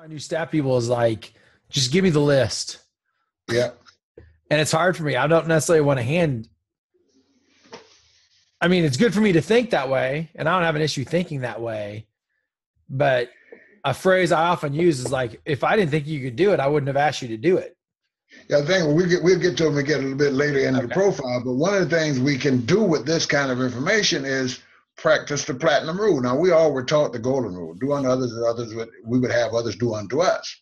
My new staff people is like, just give me the list. Yeah. And it's hard for me. I don't necessarily want to I mean, it's good for me to think that way, and I don't have an issue thinking that way. But a phrase I often use is like, if I didn't think you could do it, I wouldn't have asked you to do it. Yeah, I think we'll get to them and get a little bit later into the Okay. profile. But one of the things we can do with this kind of information is practice the platinum rule. Now, we all were taught the golden rule: do unto others as we would have others do unto us.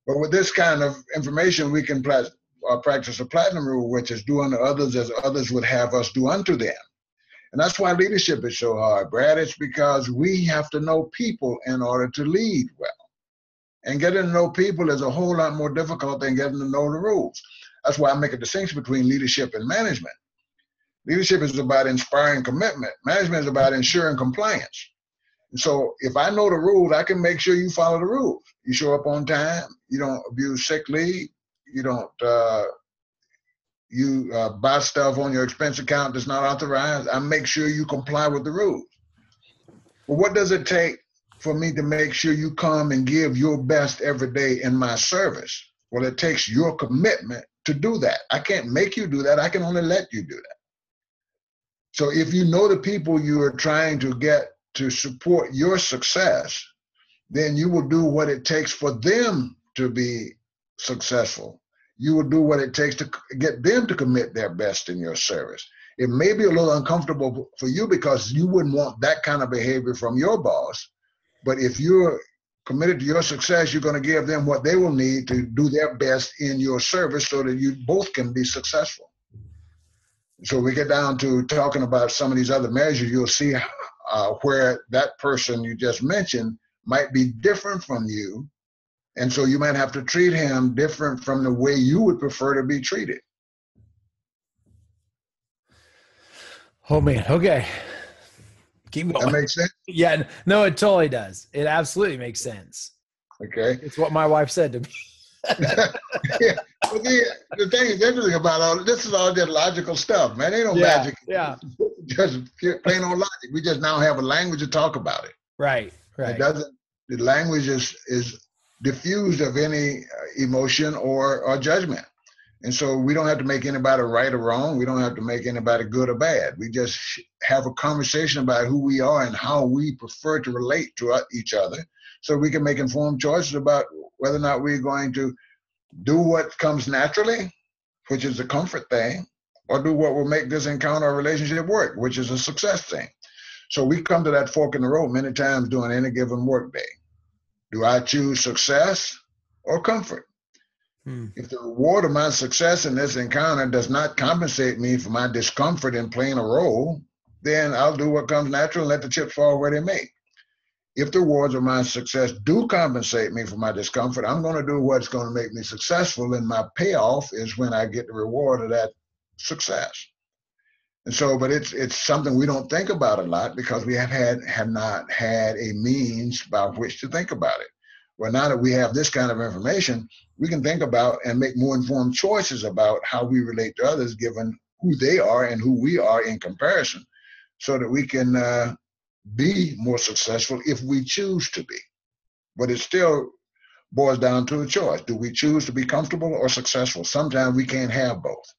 But with this kind of information, we can practice the platinum rule, which is do unto others as others would have us do unto them. And that's why leadership is so hard, Brad. It's because we have to know people in order to lead well. And getting to know people is a whole lot more difficult than getting to know the rules. That's why I make a distinction between leadership and management. Leadership is about inspiring commitment. Management is about ensuring compliance. And so if I know the rules, I can make sure you follow the rules. You show up on time. You don't abuse sick leave. You don't buy stuff on your expense account that's not authorized. I make sure you comply with the rules. But what does it take for me to make sure you come and give your best every day in my service? Well, it takes your commitment to do that. I can't make you do that. I can only let you do that. So if you know the people you are trying to get to support your success, then you will do what it takes for them to be successful. You will do what it takes to get them to commit their best in your service. It may be a little uncomfortable for you because you wouldn't want that kind of behavior from your boss. But if you're committed to your success, you're going to give them what they will need to do their best in your service so that you both can be successful. So we get down to talking about some of these other measures, you'll see where that person you just mentioned might be different from you. And so you might have to treat him different from the way you would prefer to be treated. Oh, man. Okay. Keep going. That makes sense? Yeah. No, it totally does. It absolutely makes sense. Okay. It's what my wife said to me. Yeah. Well, the thing is interesting about all this is all just logical stuff, man. Ain't no magic. Yeah. Just plain old logic. We just now have a language to talk about it. Right. The language is diffused of any emotion or judgment. And so we don't have to make anybody right or wrong. We don't have to make anybody good or bad. We just have a conversation about who we are and how we prefer to relate to each other so we can make informed choices about whether or not we're going to do what comes naturally, which is a comfort thing, or do what will make this encounter or relationship work, which is a success thing. So we come to that fork in the road many times during any given work day. Do I choose success or comfort? If the reward of my success in this encounter does not compensate me for my discomfort in playing a role, then I'll do what comes natural and let the chips fall where they may. If the rewards of my success do compensate me for my discomfort, I'm going to do what's going to make me successful, and my payoff is when I get the reward of that success. And so, but it's something we don't think about a lot because we have not had a means by which to think about it. Well, now that we have this kind of information, we can think about and make more informed choices about how we relate to others given who they are and who we are in comparison, so that we can be more successful if we choose to be. But it still boils down to a choice. Do we choose to be comfortable or successful? Sometimes we can't have both.